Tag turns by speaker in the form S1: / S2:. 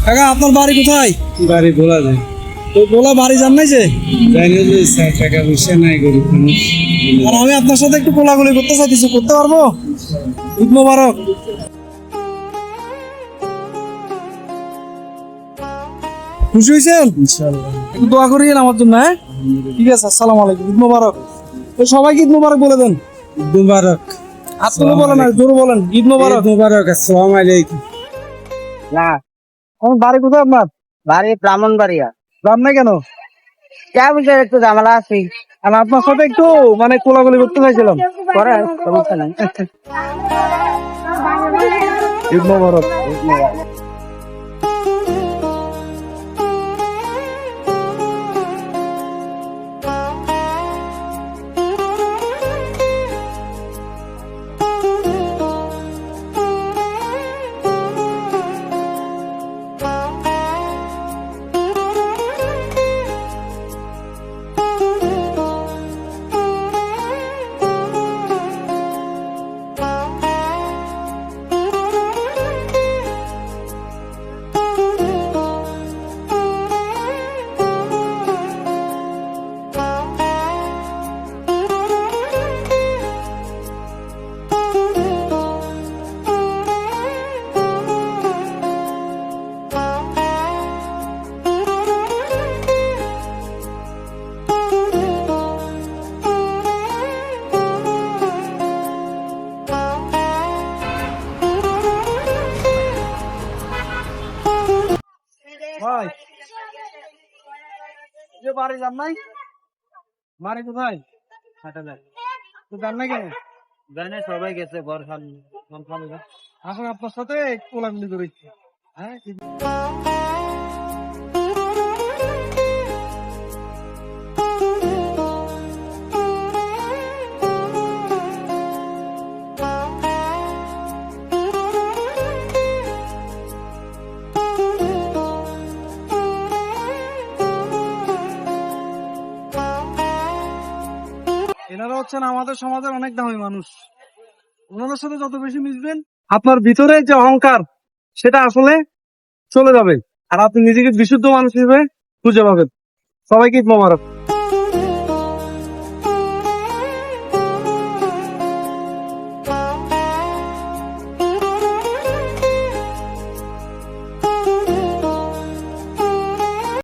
S1: কাকা আপনার বাড়ি কোথায়?
S2: বাড়ি বলা যায়
S1: তো বলা বাড়ি জান নাই যে
S2: জানি যে স্যার টাকা পয়সা নাই গরিব মানুষ।
S1: আর আমি আপনার সাথে একটু কোলাগুলি করতে চাইতেছি, করতে পারবো? ঈদ মোবারক। খুশি হয়েছেন?
S2: ইনশাআল্লাহ।
S1: একটু দোয়া করিয়েন আমার জন্য, হ্যাঁ? ঠিক আছে, আসসালামু আলাইকুম, ঈদ মোবারক। তো সবাইকে ঈদ মোবারক বলে দেন।
S2: ঈদ মুবারক।
S1: আপনি বলেন আর জোরে বলেন, ঈদ মোবারক।
S2: ঈদ মুবারক। আসসালামু আলাইকুম।
S3: না,
S1: আমার বাড়ি কোথায় আপনার?
S3: বাড়ি ব্রাহ্মণবাড়িয়া।
S1: রাম নাই কেন?
S3: কে বুঝে একটু ঝামেলা আছি।
S1: আর আপনার সাথে একটু মানে কোলাগুলি করতে চাইছিলাম।
S3: করে সমস্যা নাই।
S1: ঈদ মোবারক। ভাই, যে বাড়ি যান নাই? বাড়ি কোথায়? তো যান নাই কেন?
S3: জানে সবাই গেছে ঘর খালি।
S1: এখন আপনার সাথে কোলাগুলি করেছি, হ্যাঁ? এনারা হচ্ছেন আমাদের সমাজের অনেক দামি মানুষ। ওনাদের সাথে যত বেশি মিশবেন, আপনার ভিতরে যে অহংকার সেটা আসলে চলে যাবে, আর আপনি নিজেকে বিশুদ্ধ মানুষ হিসেবে খুঁজে পাবেন। সবাইকে ঈদ মোবারক।